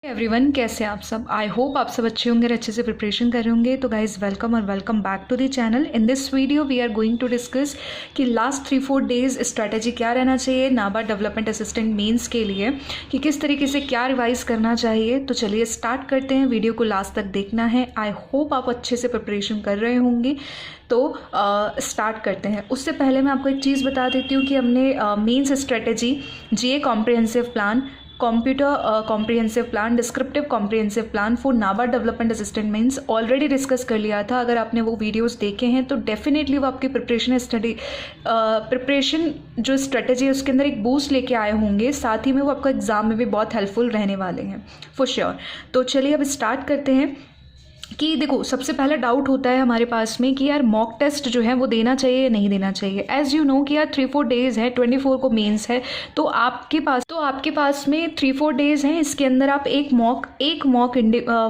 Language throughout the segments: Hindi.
एवरीवन, कैसे हैं आप सब। आई होप आप सब अच्छे होंगे और अच्छे से प्रिपरेशन कर रहे होंगे। तो गाइज वेलकम और welcome back to the channel. In this video we are going to discuss कि लास्ट 3-4 डेज स्ट्रैटेजी क्या रहना चाहिए नाबार्ड डेवलपमेंट असिस्टेंट मेंस के लिए, कि किस तरीके से क्या रिवाइज करना चाहिए। तो चलिए स्टार्ट करते हैं, वीडियो को लास्ट तक देखना है। आई होप आप अच्छे से प्रिपरेशन कर रहे होंगे। तो स्टार्ट करते हैं। उससे पहले मैं आपको एक चीज़ बता देती हूँ कि हमने mains strategy, GA comprehensive plan, computer comprehensive plan, descriptive comprehensive plan for NABARD development assistant means already discuss कर लिया था। अगर आपने वो वीडियोस देखे हैं तो डेफिनेटली वो आपकी प्रिपरेशन जो स्ट्रेटेजी है उसके अंदर एक बूस्ट लेके आए होंगे। साथ ही में वो आपको एग्जाम में भी बहुत हेल्पफुल रहने वाले हैं फॉर श्योर। तो चलिए अब स्टार्ट करते हैं कि देखो, सबसे पहला डाउट होता है हमारे पास में कि यार मॉक टेस्ट जो है वो देना चाहिए या नहीं देना चाहिए। एज यू नो कि यार 3-4 डेज है, 24 को मेंस है, तो आपके पास में 3-4 डेज हैं। इसके अंदर आप एक मॉक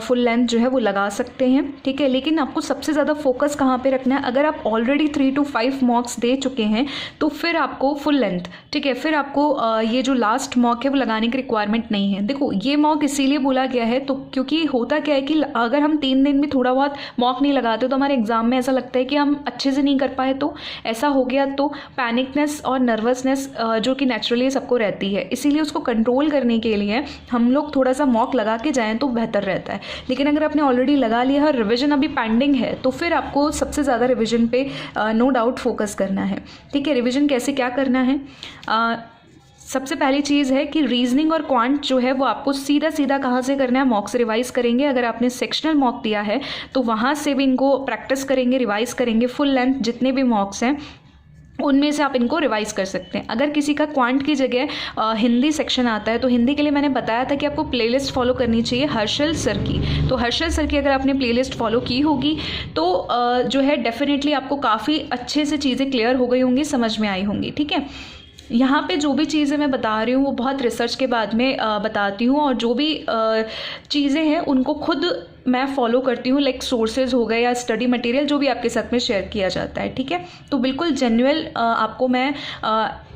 फुल लेंथ जो है वो लगा सकते हैं, ठीक है। लेकिन आपको सबसे ज़्यादा फोकस कहाँ पे रखना है, अगर आप ऑलरेडी 3 to 5 मॉक्स दे चुके हैं तो फिर आपको फुल लेंथ, ठीक है, फिर आपको ये जो लास्ट मॉक है वो लगाने की रिक्वायरमेंट नहीं है। देखो, ये मॉक इसीलिए बोला गया है तो क्योंकि होता क्या है कि अगर हम 3 दिन भी थोड़ा बहुत मॉक नहीं लगाते तो हमारे एग्जाम में ऐसा लगता है कि हम अच्छे से नहीं कर पाए। तो ऐसा हो गया तो पैनिकनेस और नर्वसनेस जो कि नेचुरली सबको रहती है, इसीलिए उसको कंट्रोल करने के लिए हम लोग थोड़ा सा मॉक लगा के जाएं तो बेहतर रहता है। लेकिन अगर आपने ऑलरेडी लगा लिया है, रिविजन अभी पेंडिंग है, तो फिर आपको सबसे ज़्यादा रिविजन पे नो डाउट फोकस करना है, ठीक है। रिविजन कैसे क्या करना है, सबसे पहली चीज़ है कि रीजनिंग और क्वांट जो है वो आपको सीधा सीधा कहाँ से करना है, मॉक से रिवाइज करेंगे। अगर आपने सेक्शनल मॉक दिया है तो वहाँ से भी इनको प्रैक्टिस करेंगे, रिवाइज करेंगे। फुल लेंथ जितने भी मॉक्स हैं उनमें से आप इनको रिवाइज कर सकते हैं। अगर किसी का क्वांट की जगह हिंदी सेक्शन आता है तो हिंदी के लिए मैंने बताया था कि आपको प्लेलिस्ट फॉलो करनी चाहिए हर्षल सर की। तो हर्षल सर की अगर आपने प्लेलिस्ट फॉलो की होगी तो जो है डेफिनेटली आपको काफ़ी अच्छे से चीज़ें क्लियर हो गई होंगी, समझ में आई होंगी, ठीक है। यहाँ पे जो भी चीज़ें मैं बता रही हूँ वो बहुत रिसर्च के बाद में बताती हूँ, और जो भी चीज़ें हैं उनको खुद मैं फॉलो करती हूँ, लाइक सोर्सेज हो गए या स्टडी मटेरियल जो भी आपके साथ में शेयर किया जाता है, ठीक है। तो बिल्कुल जेन्युइन आपको मैं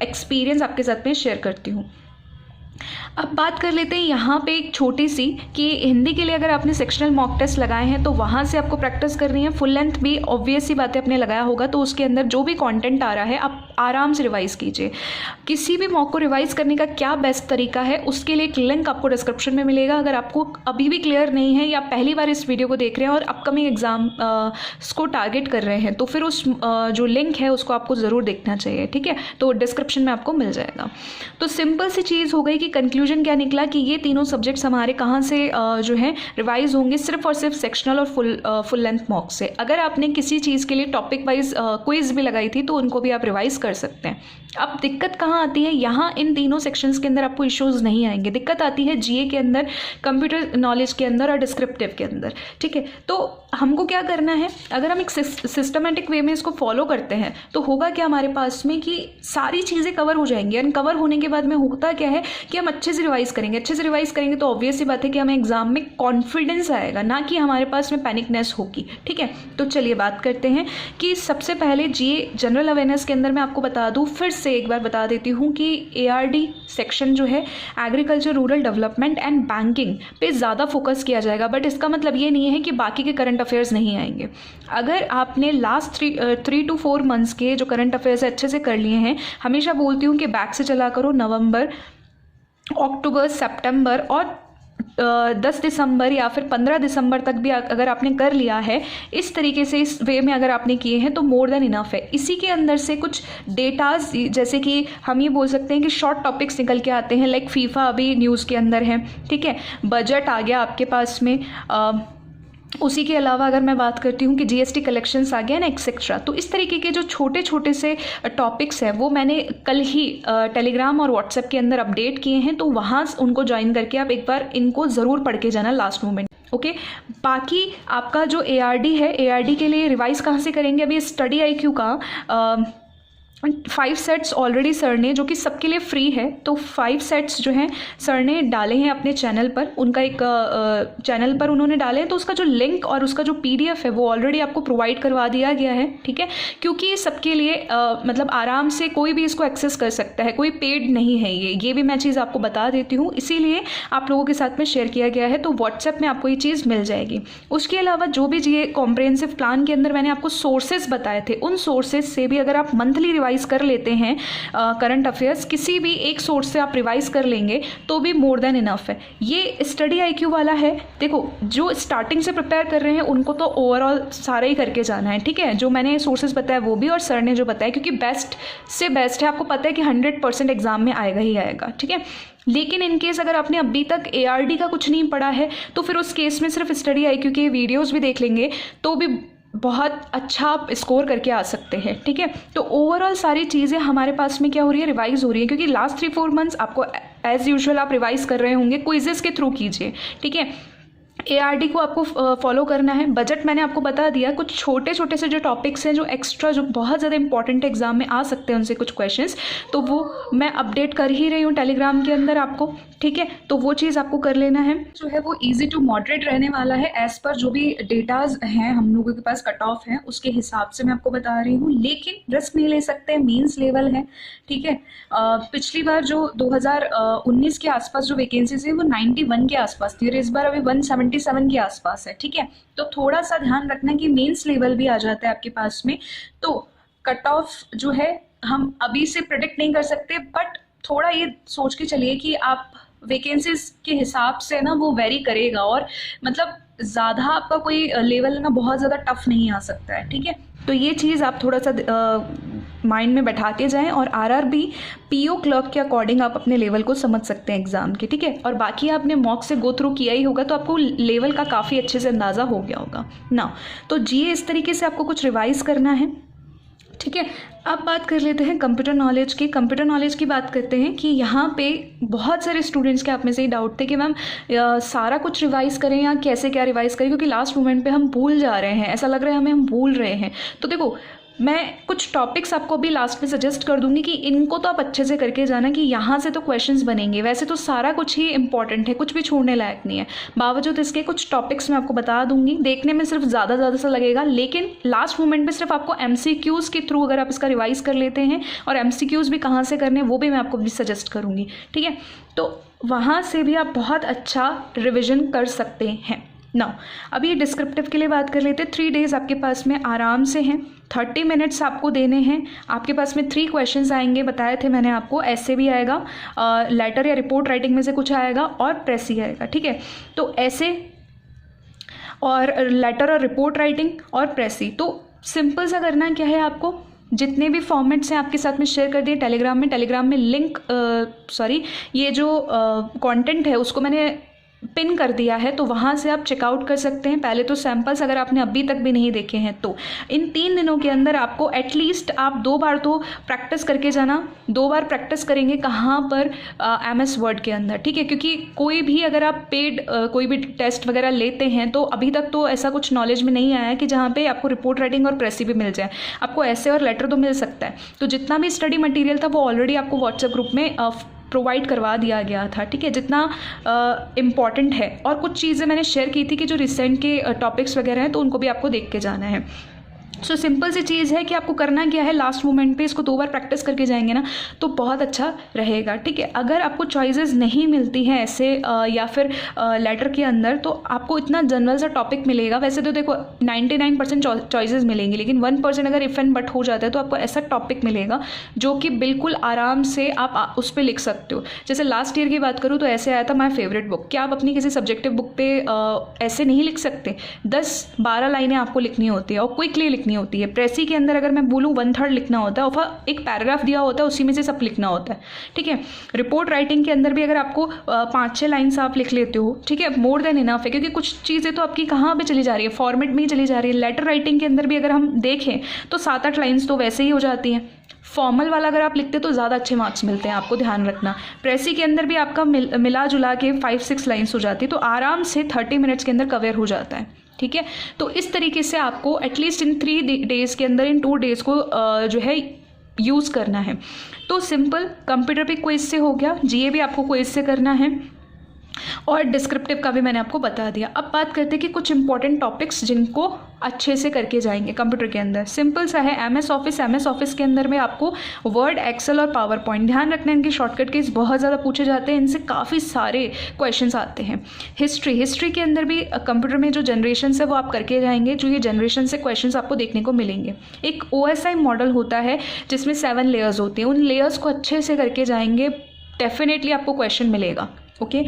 एक्सपीरियंस आपके साथ में शेयर करती हूँ। अब बात कर लेते हैं यहाँ पे एक छोटी सी कि हिंदी के लिए अगर आपने सेक्शनल मॉक टेस्ट लगाए हैं तो वहाँ से आपको प्रैक्टिस करनी है। फुल लेंथ भी ऑब्वियस सी बातें आपने लगाया होगा तो उसके अंदर जो भी कंटेंट आ रहा है आप आराम से रिवाइज़ कीजिए। किसी भी मॉक को रिवाइज करने का क्या बेस्ट तरीका है उसके लिए एक लिंक आपको डिस्क्रिप्शन में मिलेगा। अगर आपको अभी भी क्लियर नहीं है या पहली बार इस वीडियो को देख रहे हैं और अपकमिंग एग्जाम को टारगेट कर रहे हैं तो फिर उस जो लिंक है उसको आपको ज़रूर देखना चाहिए, ठीक है। तो डिस्क्रिप्शन में आपको मिल जाएगा। तो सिंपल सी चीज़ हो गई कि कंक्लूजन क्या निकला कि ये तीनों सब्जेक्ट्स हमारे कहाँ से जो है रिवाइज होंगे, सिर्फ और सिर्फ सेक्शनल और फुल लेंथ मॉक से। अगर आपने किसी चीज़ के लिए टॉपिक वाइज क्विज भी लगाई थी तो उनको भी आप रिवाइज कर सकते हैं। अब दिक्कत कहाँ आती है, यहाँ इन तीनों सेक्शंस के अंदर आपको इश्यूज नहीं आएंगे। दिक्कत आती है जीए के अंदर, कंप्यूटर नॉलेज के अंदर और डिस्क्रिप्टिव के अंदर, ठीक है। तो हमको क्या करना है, अगर हम एक सिस्टमेटिक वे में इसको फॉलो करते हैं तो होगा क्या हमारे पास में कि सारी चीज़ें कवर हो जाएंगी। एंड कवर होने के बाद में होता क्या है कि हम अच्छे से रिवाइज करेंगे तो ऑब्वियस सी बात है कि हमें एग्जाम में कॉन्फिडेंस आएगा, ना कि हमारे पास में पैनिकनेस होगी, ठीक है। तो चलिए बात करते हैं कि सबसे पहले जीए जनरल अवेयरनेस के अंदर मैं आपको बता दूं, फिर से एक बार बता देती हूँ कि एआरडी सेक्शन जो है agriculture, rural development and banking पे ज़्यादा फोकस किया जाएगा। बट इसका मतलब ये नहीं है कि बाकी के करंट अफेयर्स नहीं आएंगे। अगर आपने लास्ट 3 to 4 मंथ्स के जो करंट अफेयर्स अच्छे से कर लिए हैं, हमेशा बोलती हूँ कि बैक से चला करो। नवंबर, अक्टूबर, सितंबर और 10 दिसंबर या फिर 15 दिसंबर तक भी अगर आपने कर लिया है, इस तरीके से इस वे में अगर आपने किए हैं तो मोर देन इनफ है। इसी के अंदर से कुछ डेटाज, जैसे कि हम ये बोल सकते हैं कि शॉर्ट टॉपिक्स निकल के आते हैं, लाइक फीफा अभी न्यूज़ के अंदर है, ठीक है। बजट आ गया आपके पास में, उसी के अलावा अगर मैं बात करती हूँ कि जीएसटी कलेक्शंस आ गया ना, एक्सेट्रा। तो इस तरीके के जो छोटे छोटे से टॉपिक्स हैं वो मैंने कल ही टेलीग्राम और व्हाट्सएप के अंदर अपडेट किए हैं, तो वहाँ उनको ज्वाइन करके आप एक बार इनको ज़रूर पढ़ के जाना लास्ट मोमेंट, ओके। बाकी आपका जो एआरडी है, एआरडी के लिए रिवाइज कहाँ से करेंगे, अभी स्टडी आईक्यू का 5 सेट्स ऑलरेडी सर ने, जो कि सबके लिए फ्री है, तो 5 सेट्स जो हैं सर ने डाले हैं अपने चैनल पर, उनका एक चैनल पर उन्होंने डाले हैं, तो उसका जो लिंक और उसका जो PDF है वो ऑलरेडी आपको प्रोवाइड करवा दिया गया है, ठीक है, क्योंकि ये सबके लिए मतलब आराम से कोई भी इसको एक्सेस कर सकता है, कोई पेड नहीं है ये भी मैं चीज़ आपको बता देती हूँ, इसीलिए आप लोगों के साथ में शेयर किया गया है। तो व्हाट्सएप में आपको ये चीज़ मिल जाएगी। उसके अलावा जो भी ये कॉम्प्रिहेंसिव प्लान के अंदर मैंने आपको सोर्सेज बताए थे, उन सोर्सेज से भी अगर आप मंथली रिवाइज कर लेते हैं करंट अफेयर्स, किसी भी एक सोर्स से आप रिवाइज कर लेंगे तो भी मोर देन इनफ है। ये स्टडी IQ वाला है। देखो, जो स्टार्टिंग से प्रिपेयर कर रहे हैं उनको तो ओवरऑल सारा ही करके जाना है, ठीक है, जो मैंने सोर्सेज बताया वो भी और सर ने जो बताया, क्योंकि बेस्ट से बेस्ट है, आपको पता है कि 100% एग्जाम में आएगा ही आएगा, ठीक है। लेकिन इन केस अगर आपने अभी तक ARD का कुछ नहीं पढ़ा है तो फिर उस केस में सिर्फ स्टडी IQ के वीडियोज़ भी देख लेंगे तो भी बहुत अच्छा आप स्कोर करके आ सकते हैं, ठीक है। तो ओवरऑल सारी चीज़ें हमारे पास में क्या हो रही है, रिवाइज हो रही है, क्योंकि लास्ट 3-4 मंथ्स आपको एज यूजुअल आप रिवाइज कर रहे होंगे, क्विजेस के थ्रू कीजिए, ठीक है। ARD को आपको फॉलो करना है। बजट मैंने आपको बता दिया, कुछ छोटे छोटे से जो टॉपिक्स हैं जो एक्स्ट्रा, जो बहुत ज़्यादा इंपॉर्टेंट एग्जाम में आ सकते हैं, उनसे कुछ क्वेश्चंस, तो वो मैं अपडेट कर ही रही हूँ टेलीग्राम के अंदर आपको, ठीक है। तो वो चीज़ आपको कर लेना है। जो है वो ईजी टू मॉडरेट रहने वाला है, एज़ पर जो भी डेटाज हैं हम लोगों के पास, कट ऑफ है, उसके हिसाब से मैं आपको बता रही हूँ। लेकिन रिस्क नहीं ले सकते, मीन्स लेवल है, ठीक है। पिछली बार जो 2019 के आसपास जो वैकेंसीज है वो 91 के आसपास थी और इस बार अभी 177 के आसपास है, ठीक है। तो थोड़ा सा ध्यान रखना कि मेंस लेवल भी आ जाता है आपके पास में, तो कट ऑफ जो है हम अभी से प्रेडिक्ट नहीं कर सकते, बट थोड़ा ये सोच के चलिए कि आप वैकेंसीज के हिसाब से ना वो वेरी करेगा, और मतलब ज़्यादा आपका कोई लेवल ना बहुत ज़्यादा टफ नहीं आ सकता है, ठीक है। तो ये चीज़ आप थोड़ा सा माइंड में बैठा के जाएं, और RRB PO क्लर्क के अकॉर्डिंग आप अपने लेवल को समझ सकते हैं एग्जाम के, ठीक है। और बाकी आपने मॉक से गो थ्रू किया ही होगा, तो आपको लेवल का काफ़ी अच्छे से अंदाज़ा हो गया होगा ना। तो GA इस तरीके से आपको कुछ रिवाइज करना है, ठीक है। अब बात कर लेते हैं कंप्यूटर नॉलेज की। कंप्यूटर नॉलेज की बात करते हैं कि यहाँ पे बहुत सारे स्टूडेंट्स के आप में से ही डाउट थे कि मैम सारा कुछ रिवाइज़ करें या कैसे क्या रिवाइज़ करें, क्योंकि लास्ट मोमेंट पे हम भूल जा रहे हैं, ऐसा लग रहा है हमें हम भूल रहे हैं। तो देखो, मैं कुछ टॉपिक्स आपको अभी लास्ट में सजेस्ट कर दूंगी कि इनको तो आप अच्छे से करके जाना, कि यहाँ से तो क्वेश्चंस बनेंगे। वैसे तो सारा कुछ ही इंपॉर्टेंट है, कुछ भी छोड़ने लायक नहीं है, बावजूद इसके कुछ टॉपिक्स मैं आपको बता दूंगी। देखने में सिर्फ ज़्यादा सा लगेगा, लेकिन लास्ट मोमेंट पे सिर्फ आपको MCQs के थ्रू अगर आप इसका रिवाइज कर लेते हैं, और MCQs भी कहाँ से करने वो भी मैं आपको भी सजेस्ट करूँगी, ठीक है। तो वहाँ से भी आप बहुत अच्छा रिविजन कर सकते हैं ना। अभी डिस्क्रिप्टिव के लिए बात कर लेते हैं। 3 डेज आपके पास में आराम से हैं, 30 मिनट्स आपको देने हैं। आपके पास में 3 क्वेश्चंस आएंगे, बताए थे मैंने आपको, ऐसे भी आएगा, लेटर या रिपोर्ट राइटिंग में से कुछ आएगा, और प्रेस ही आएगा, ठीक है। तो ऐसे और लेटर और रिपोर्ट राइटिंग और प्रेस ही। तो सिंपल सा करना क्या है आपको, जितने भी फॉर्मेट्स हैं आपके साथ में शेयर कर दिए टेलीग्राम में लिंक, ये जो कंटेंट है उसको मैंने पिन कर दिया है, तो वहाँ से आप चेकआउट कर सकते हैं। पहले तो सैम्पल्स अगर आपने अभी तक भी नहीं देखे हैं तो इन 3 दिनों के अंदर आपको एटलीस्ट आप 2 बार तो प्रैक्टिस करके जाना। 2 बार प्रैक्टिस करेंगे कहाँ पर, MS वर्ड के अंदर, ठीक है। क्योंकि कोई भी अगर आप पेड कोई भी टेस्ट वगैरह लेते हैं तो अभी तक तो ऐसा कुछ नॉलेज में नहीं आया है कि जहाँ पे आपको रिपोर्ट राइटिंग और प्रेसी भी मिल जाए। आपको ऐसे और लेटर तो मिल सकता है। तो जितना भी स्टडी मटीरियल था वो ऑलरेडी आपको व्हाट्सएप ग्रुप में प्रोवाइड करवा दिया गया था, ठीक है, जितना इम्पॉर्टेंट है। और कुछ चीज़ें मैंने शेयर की थी कि जो रिसेंट के टॉपिक्स वगैरह हैं तो उनको भी आपको देख के जाना है। सो सिंपल सी चीज़ है कि आपको करना क्या है, लास्ट मोमेंट पे इसको 2 बार प्रैक्टिस करके जाएंगे ना तो बहुत अच्छा रहेगा, ठीक है। अगर आपको चॉइसेस नहीं मिलती हैं ऐसे या फिर लेटर के अंदर, तो आपको इतना जनरल सा टॉपिक मिलेगा। वैसे तो देखो 99% चॉइसेस मिलेंगी, लेकिन 1% अगर इफ़ एंड बट हो जाता है तो आपको ऐसा टॉपिक मिलेगा जो कि बिल्कुल आराम से आप उस पर लिख सकते हो। जैसे लास्ट ईयर की बात करूँ तो ऐसे आया था माई फेवरेट बुक। क्या आप अपनी किसी सब्जेक्टिव बुक पे ऐसे नहीं लिख सकते? 10-12 लाइनें आपको लिखनी होती है और क्विकली लिखनी होती है। प्रेसी के अंदर अगर मैं बोलूँ 1/3 लिखना होता है और एक पैराग्राफ दिया होता है उसी में से सब लिखना होता है, ठीक है। रिपोर्ट राइटिंग के अंदर भी अगर आपको 5-6 लाइन्स आप लिख लेते हो, ठीक है, मोर देन इनफ है, क्योंकि कुछ चीज़ें तो आपकी कहाँ पे चली जा रही है, फॉर्मेट में ही चली जा रही है। लेटर राइटिंग के अंदर भी अगर हम देखें तो 7-8 लाइन्स तो वैसे ही हो जाती हैं। फॉर्मल वाला अगर आप लिखते तो ज़्यादा अच्छे मार्क्स मिलते हैं, आपको ध्यान रखना। प्रेसी के अंदर भी आपका मिला जुला के 5-6 लाइन्स हो जाती है, तो आराम से 30 मिनट्स के अंदर कवर हो जाता है, ठीक है। तो इस तरीके से आपको एटलीस्ट इन 3 डेज़ के अंदर, इन 2 डेज़ को जो है यूज़ करना है। तो सिंपल कंप्यूटर पे क्विज से हो गया, जीए भी आपको क्विज से करना है, और डिस्क्रिप्टिव का भी मैंने आपको बता दिया। अब बात करते हैं कि कुछ इंपॉर्टेंट टॉपिक्स जिनको अच्छे से करके जाएंगे कंप्यूटर के अंदर। सिंपल सा है, एमएस ऑफिस के अंदर में आपको वर्ड, एक्सेल और पावर पॉइंट, ध्यान रखना है इनके शॉर्टकट कीज बहुत ज़्यादा पूछे जाते हैं, इनसे काफ़ी सारे क्वेश्चंस आते हैं। हिस्ट्री के अंदर भी कंप्यूटर में जो जनरेशन है वो आप करके जाएंगे, जो ये जनरेशन से क्वेश्चन आपको देखने को मिलेंगे। एक OSI मॉडल होता है जिसमें 7 लेयर्स होती हैं, उन लेयर्स को अच्छे से करके जाएंगे, डेफिनेटली आपको क्वेश्चन मिलेगा। ओके,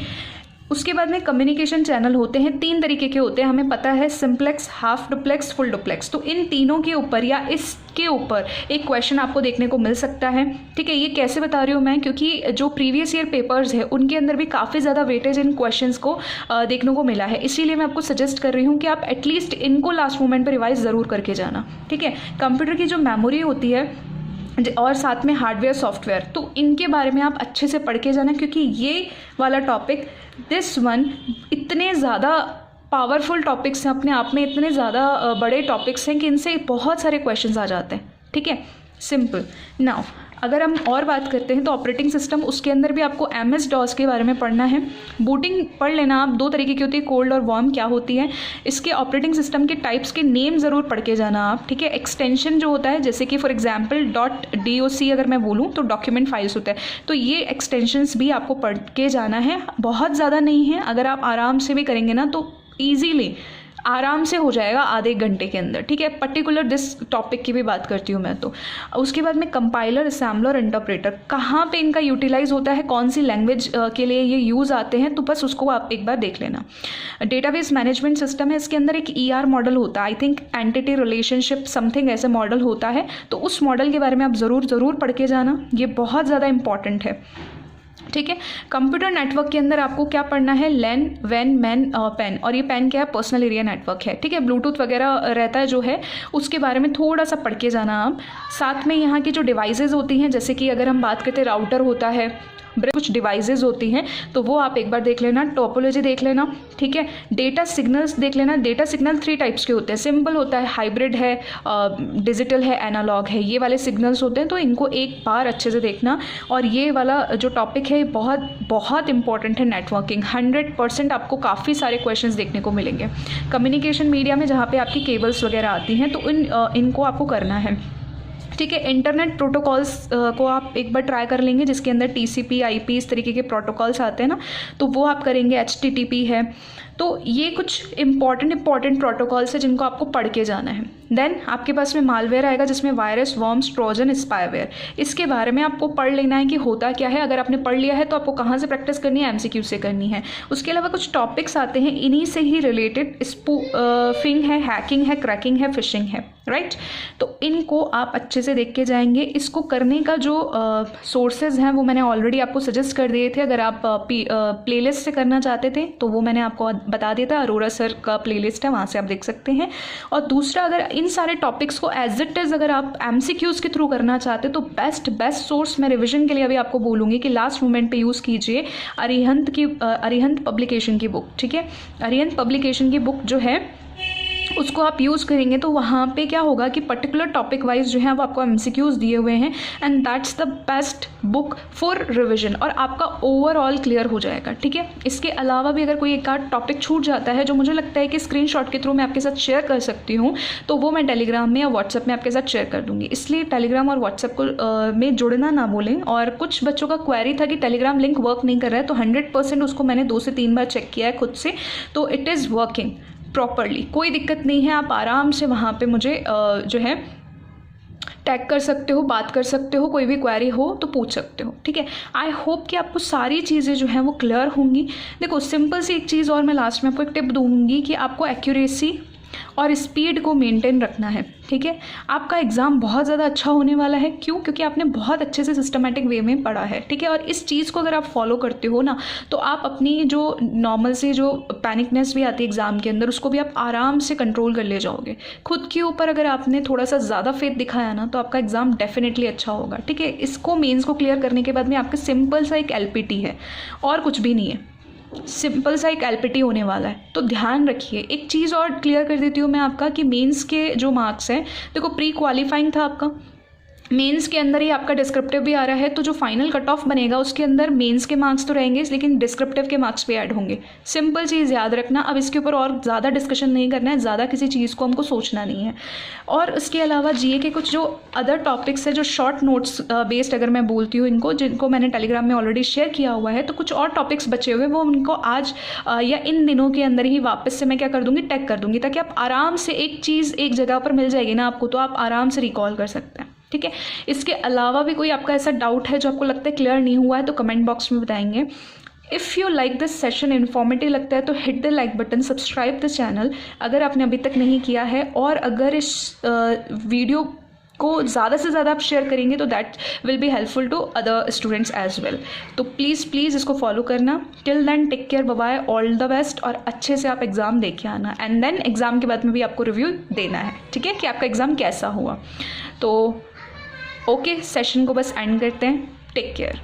उसके बाद में कम्युनिकेशन चैनल होते हैं, 3 तरीके के होते हैं, हमें पता है, simplex, half duplex, full duplex. तो इन तीनों के ऊपर या इसके ऊपर एक क्वेश्चन आपको देखने को मिल सकता है। ठीक है, ये कैसे बता रही हूँ मैं, क्योंकि जो प्रीवियस ईयर पेपर्स है उनके अंदर भी काफ़ी ज़्यादा वेटेज इन क्वेश्चंस को देखने को मिला है, इसीलिए मैं आपको सजेस्ट कर रही हूँ कि आप एटलीस्ट इनको लास्ट मोमेंट पर रिवाइज ज़रूर करके जाना। ठीक है, कंप्यूटर की जो मेमोरी होती है और साथ में हार्डवेयर सॉफ्टवेयर, तो इनके बारे में आप अच्छे से पढ़ के जाना, क्योंकि ये वाला टॉपिक, दिस वन, इतने ज़्यादा पावरफुल टॉपिक्स हैं, अपने आप में इतने ज़्यादा बड़े टॉपिक्स हैं कि इनसे बहुत सारे क्वेश्चंस आ जाते हैं। ठीक है, सिंपल। नाउ अगर हम और बात करते हैं तो ऑपरेटिंग सिस्टम, उसके अंदर भी आपको MS-DOS के बारे में पढ़ना है। बूटिंग पढ़ लेना आप, 2 तरीके की होती है, कोल्ड और वार्म क्या होती है, इसके ऑपरेटिंग सिस्टम के टाइप्स के नेम ज़रूर पढ़ के जाना आप। ठीक है, एक्सटेंशन जो होता है, जैसे कि फॉर एग्जांपल .doc अगर मैं बोलूँ तो डॉक्यूमेंट फाइल्स होता है, तो ये एक्सटेंशंस भी आपको पढ़ के जाना है, बहुत ज़्यादा नहीं है, अगर आप आराम से भी करेंगे ना तो ईजीली आराम से हो जाएगा आधे घंटे के अंदर। ठीक है, पर्टिकुलर दिस टॉपिक की भी बात करती हूँ मैं। तो उसके बाद में कंपाइलर, असेंबलर, इंटरप्रेटर, कहाँ पे इनका यूटिलाइज होता है, कौन सी लैंग्वेज के लिए ये यूज़ आते हैं, तो बस उसको आप एक बार देख लेना। डेटाबेस मैनेजमेंट सिस्टम है, इसके अंदर एक ER मॉडल होता है, I think entity relationship something ऐसे मॉडल होता है, तो उस मॉडल के बारे में आप ज़रूर पढ़ के जाना, ये बहुत ज़्यादा इंपॉर्टेंट है। ठीक है, कंप्यूटर नेटवर्क के अंदर आपको क्या पढ़ना है, LAN, WAN, MAN, PAN, और ये PAN क्या है, पर्सनल एरिया नेटवर्क है। ठीक है, ब्लूटूथ वगैरह रहता है जो है, उसके बारे में थोड़ा सा पढ़ के जाना आप। साथ में यहाँ की जो डिवाइसेज होती हैं, जैसे कि अगर हम बात करते हैं राउटर होता है, कुछ डिवाइसेज होती हैं, तो वो आप एक बार देख लेना, टोपोलॉजी देख लेना। ठीक है, डेटा सिग्नल्स देख लेना। डेटा सिग्नल 3 टाइप्स के होते हैं, सिंपल होता है, हाइब्रिड है, डिजिटल है, एनालॉग है, ये वाले सिग्नल्स होते हैं, तो इनको एक बार अच्छे से देखना। और ये वाला जो टॉपिक है बहुत बहुत इंपॉर्टेंट है, नेटवर्किंग, 100% आपको काफ़ी सारे क्वेश्चंस देखने को मिलेंगे। कम्युनिकेशन मीडिया में जहाँ पे आपकी केबल्स वगैरह आती हैं, तो इनको आपको करना है। ठीक है, इंटरनेट प्रोटोकॉल्स को आप एक बार ट्राई कर लेंगे, जिसके अंदर TCP, IP इस तरीके के प्रोटोकॉल्स आते हैं ना, तो वो आप करेंगे। HTTP है, तो ये कुछ इंपॉर्टेंट प्रोटोकॉल्स है जिनको आपको पढ़ के जाना है। देन आपके पास में मालवेयर आएगा, जिसमें वायरस, वर्म्स, ट्रोजन, स्पाईवेयर, इसके बारे में आपको पढ़ लेना है कि होता क्या है। अगर आपने पढ़ लिया है तो आपको कहाँ से प्रैक्टिस करनी है, MCQ से करनी है। उसके अलावा कुछ टॉपिक्स आते हैं इन्हीं से ही रिलेटेड, स्पूफिंग है, हैकिंग है, क्रैकिंग है, फिशिंग है, राइट। तो इनको आप अच्छे से देख के जाएंगे। इसको करने का जो सोर्सेज हैं वो मैंने ऑलरेडी आपको सजेस्ट कर दिए थे। अगर आप प्लेलिस्ट से करना चाहते थे तो वो मैंने आपको बता दिया था, अरोरा सर का प्लेलिस्ट है, वहाँ से आप देख सकते हैं। और दूसरा, अगर इन सारे टॉपिक्स को एज इट इज़ अगर आप MCQs के थ्रू करना चाहते तो बेस्ट सोर्स मैं रिविजन के लिए अभी आपको बोलूँगी कि लास्ट मोमेंट पे यूज़ कीजिए अरिहंत पब्लिकेशन की बुक। ठीक है, अरिहंत पब्लिकेशन की बुक जो है उसको आप यूज़ करेंगे तो वहाँ पे क्या होगा कि पर्टिकुलर टॉपिक वाइज जो है वो आपको MCQs दिए हुए हैं, and that's the best book for revision, और आपका ओवरऑल क्लियर हो जाएगा। ठीक है, इसके अलावा भी अगर कोई एक आध टॉपिक छूट जाता है जो मुझे लगता है कि स्क्रीनशॉट के थ्रू मैं आपके साथ शेयर कर सकती हूँ, तो वो मैं टेलीग्राम में या व्हाट्सएप में आपके साथ शेयर कर दूँगी। इसलिए टेलीग्राम और व्हाट्सएप को में जुड़ना ना भूलें। और कुछ बच्चों का क्वेरी था कि टेलीग्राम लिंक वर्क नहीं कर रहा है, तो 100% उसको मैंने 2 से 3 बार चेक किया है खुद से, तो इट इज़ वर्किंग प्रॉपरली, कोई दिक्कत नहीं है। आप आराम से वहाँ पे मुझे जो है टैग कर सकते हो, बात कर सकते हो, कोई भी क्वेरी हो तो पूछ सकते हो। ठीक है, आई होप कि आपको सारी चीज़ें जो हैं वो क्लियर होंगी। देखो, सिंपल सी एक चीज़ और मैं लास्ट में आपको एक टिप दूंगी कि आपको एक्यूरेसी और स्पीड को मेंटेन रखना है। ठीक है, आपका एग्ज़ाम बहुत ज़्यादा अच्छा होने वाला है। क्यों? क्योंकि आपने बहुत अच्छे से सिस्टमेटिक वे में पढ़ा है। ठीक है, और इस चीज़ को अगर आप फॉलो करते हो ना, तो आप अपनी जो नॉर्मल से जो पैनिकनेस भी आती है एग्ज़ाम के अंदर, उसको भी आप आराम से कंट्रोल कर ले जाओगे। खुद के ऊपर अगर आपने थोड़ा सा ज़्यादा फेथ दिखाया ना, तो आपका एग्ज़ाम डेफिनेटली अच्छा होगा। ठीक है, इसको मेन्स को क्लियर करने के बाद में आपका सिंपल सा एक LPT है और कुछ भी नहीं है, सिंपल सा एक LPT होने वाला है। तो ध्यान रखिए। एक चीज़ और क्लियर कर देती हूँ मैं आपका कि मेंस के जो मार्क्स हैं, देखो प्री क्वालिफाइंग था आपका, मेंस के अंदर ही आपका डिस्क्रिप्टिव भी आ रहा है, तो जो फाइनल कट ऑफ बनेगा उसके अंदर मेंस के मार्क्स तो रहेंगे लेकिन डिस्क्रिप्टिव के मार्क्स भी ऐड होंगे। सिंपल चीज़ याद रखना। अब इसके ऊपर और ज़्यादा डिस्कशन नहीं करना है, ज़्यादा किसी चीज़ को हमको सोचना नहीं है। और उसके अलावा जीए के कुछ जो अदर टॉपिक्स है, जो शॉर्ट नोट्स बेस्ड अगर मैं बोलती हूँ इनको, जिनको मैंने टेलीग्राम में ऑलरेडी शेयर किया हुआ है, तो कुछ और टॉपिक्स बचे हुए वो उनको आज या इन दिनों के अंदर ही वापस से मैं क्या कर दूँगी, टैग कर दूँगी, ताकि आप आराम से एक चीज़ एक जगह पर मिल जाएगी ना आपको, तो आप आराम से रिकॉल कर सकते हैं। ठीक है। इसके अलावा भी कोई आपका ऐसा डाउट है जो आपको लगता है क्लियर नहीं हुआ है तो कमेंट बॉक्स में बताएंगे। If you like this session informative लगता है तो hit the like button, subscribe the channel अगर आपने अभी तक नहीं किया है, और अगर इस वीडियो को ज़्यादा से ज़्यादा आप शेयर करेंगे तो that will be helpful to other students as well. तो प्लीज़ इसको फॉलो करना। Till then take care, bye bye, all the best, और अच्छे से आप एग्ज़ाम दे के आना, एंड देन एग्ज़ाम के बाद में भी आपको रिव्यू देना है, ठीक है, कि आपका एग्ज़ाम कैसा हुआ। तो ओके, सेशन को बस एंड करते हैं। Take care.